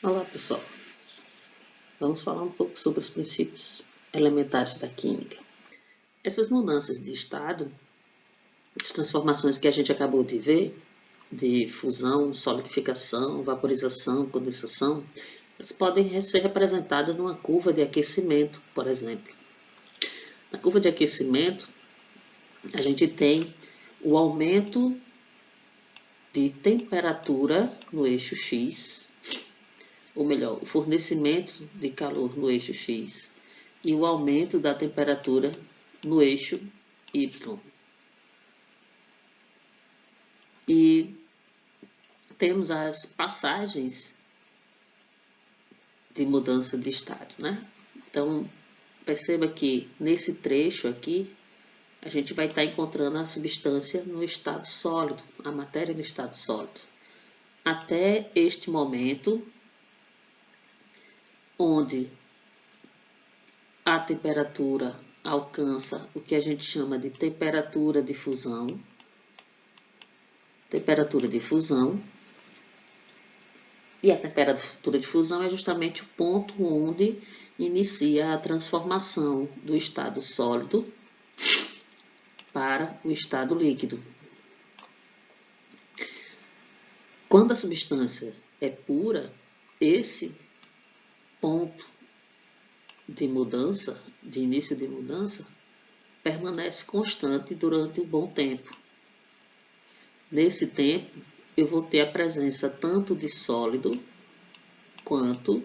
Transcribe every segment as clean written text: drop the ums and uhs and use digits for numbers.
Olá pessoal, vamos falar um pouco sobre os princípios elementares da química. Essas mudanças de estado, as transformações que a gente acabou de ver, de fusão, solidificação, vaporização, condensação, elas podem ser representadas numa curva de aquecimento, por exemplo. Na curva de aquecimento, a gente tem o aumento de temperatura no eixo X, ou melhor, o fornecimento de calor no eixo X e o aumento da temperatura no eixo Y. E temos as passagens de mudança de estado, né? Então, perceba que nesse trecho aqui, a gente vai estar encontrando a substância no estado sólido, a matéria no estado sólido. Até este momento, onde a temperatura alcança o que a gente chama de temperatura de fusão. Temperatura de fusão. E a temperatura de fusão é justamente o ponto onde inicia a transformação do estado sólido para o estado líquido. Quando a substância é pura, esse ponto de mudança, de início de mudança, permanece constante durante um bom tempo. Nesse tempo, eu vou ter a presença tanto de sólido quanto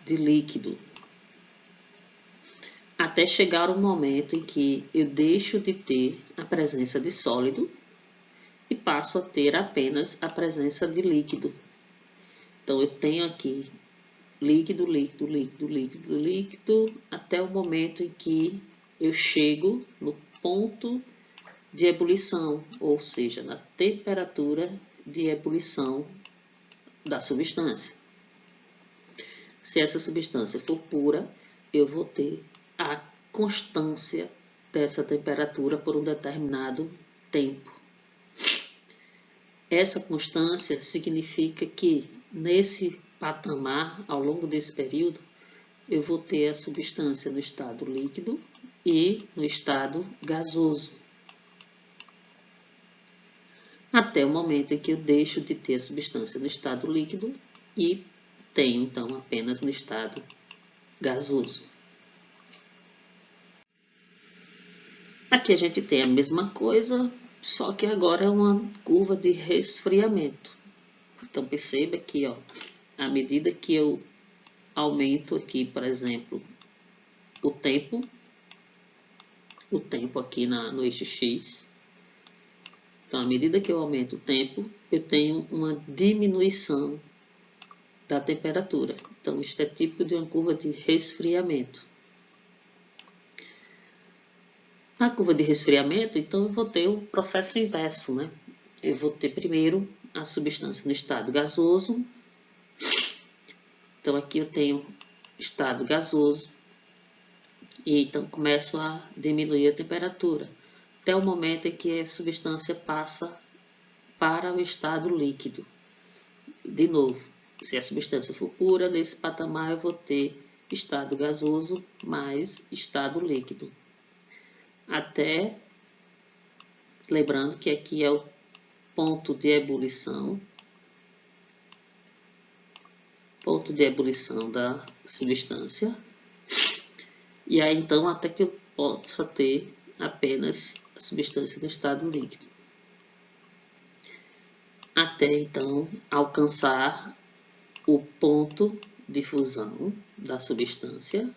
de líquido, até chegar o momento em que eu deixo de ter a presença de sólido e passo a ter apenas a presença de líquido. Então, eu tenho aqui líquido, líquido, líquido, líquido, líquido, até o momento em que eu chego no ponto de ebulição, ou seja, na temperatura de ebulição da substância. Se essa substância for pura, eu vou ter a constância dessa temperatura por um determinado tempo. Essa constância significa que nesse patamar, ao longo desse período, eu vou ter a substância no estado líquido e no estado gasoso. Até o momento em que eu deixo de ter a substância no estado líquido e tenho, então, apenas no estado gasoso. Aqui a gente tem a mesma coisa, só que agora é uma curva de resfriamento. Então, perceba que, ó, à medida que eu aumento aqui, por exemplo, o tempo aqui no eixo X. Então, à medida que eu aumento o tempo, eu tenho uma diminuição da temperatura. Então, isto é típico de uma curva de resfriamento. Na curva de resfriamento, então, eu vou ter o processo inverso, né? Eu vou ter primeiro a substância no estado gasoso. Então, aqui eu tenho estado gasoso. E então começo a diminuir a temperatura, até o momento em que a substância passa para o estado líquido. De novo, se a substância for pura, nesse patamar eu vou ter estado gasoso mais estado líquido. Até, lembrando que aqui é o ponto de ebulição da substância. E aí, então, até que eu possa ter apenas a substância no estado líquido. Até, então, alcançar o ponto de fusão da substância.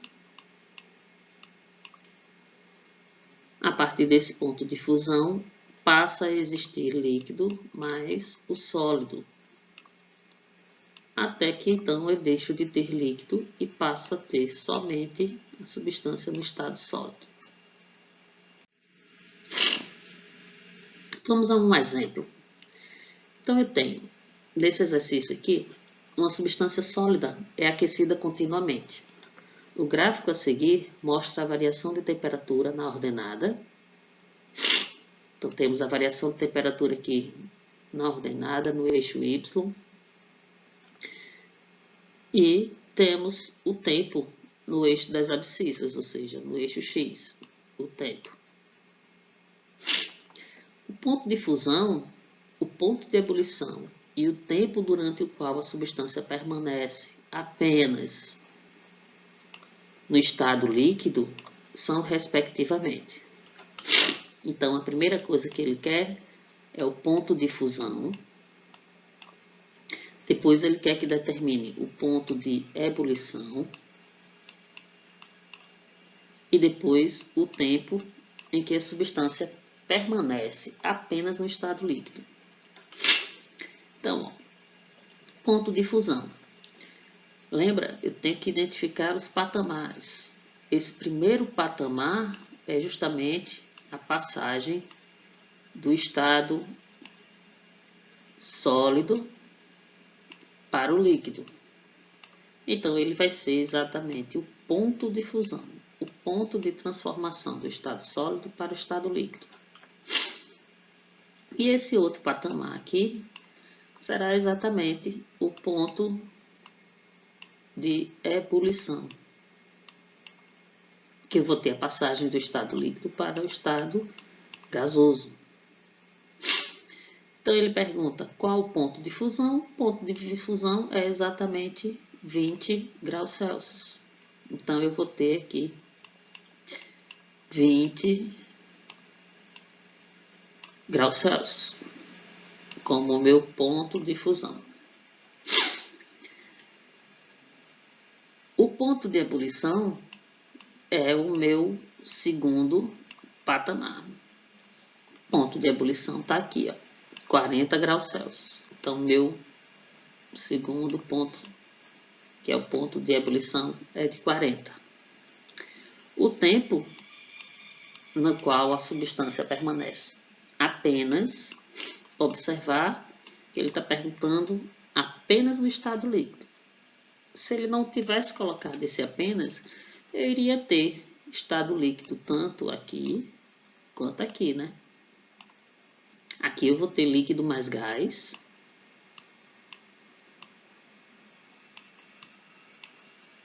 A partir desse ponto de fusão, passa a existir líquido mais o sólido. Até que, então, eu deixo de ter líquido e passo a ter somente a substância no estado sólido. Vamos a um exemplo. Então, eu tenho, nesse exercício aqui, uma substância sólida é aquecida continuamente. O gráfico a seguir mostra a variação de temperatura na ordenada. Então, temos a variação de temperatura aqui na ordenada, no eixo Y. E temos o tempo no eixo das abscissas, ou seja, no eixo X, o tempo. O ponto de fusão, o ponto de ebulição e o tempo durante o qual a substância permanece apenas no estado líquido são respectivamente. Então, a primeira coisa que ele quer é o ponto de fusão. Depois, ele quer que determine o ponto de ebulição. E depois, o tempo em que a substância permanece apenas no estado líquido. Então, ó, ponto de fusão. Lembra, eu tenho que identificar os patamares. Esse primeiro patamar é justamente a passagem do estado sólido para o líquido. Então, ele vai ser exatamente o ponto de fusão, o ponto de transformação do estado sólido para o estado líquido. E esse outro patamar aqui será exatamente o ponto de ebulição, que eu vou ter a passagem do estado líquido para o estado gasoso. Então, ele pergunta qual o ponto de fusão. O ponto de fusão é exatamente 20 graus Celsius. Então, eu vou ter aqui 20 graus Celsius como o meu ponto de fusão. O ponto de ebulição é o meu segundo patamar. O ponto de ebulição está aqui, ó, 40 graus Celsius. Então, meu segundo ponto, que é o ponto de ebulição, é de 40. O tempo no qual a substância permanece apenas, observar que ele está perguntando apenas no estado líquido. Se ele não tivesse colocado esse apenas, eu iria ter estado líquido tanto aqui quanto aqui, né? Aqui eu vou ter líquido mais gás.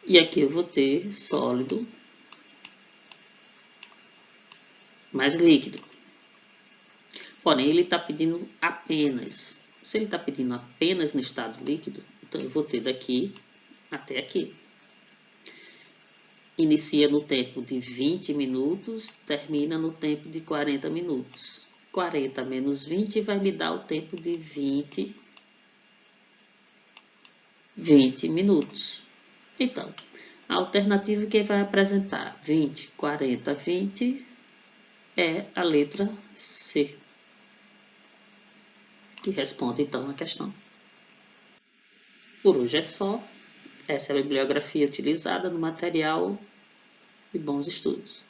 E aqui eu vou ter sólido mais líquido. Porém, ele está pedindo apenas. Se ele está pedindo apenas no estado líquido, então eu vou ter daqui até aqui. Inicia no tempo de 20 minutos, termina no tempo de 40 minutos. 40 menos 20 vai me dar o tempo de 20 minutos. Então, a alternativa que vai apresentar 20, 40, 20 é a letra C, que responde então a questão. Por hoje é só. Essa é a bibliografia utilizada no material e bons estudos.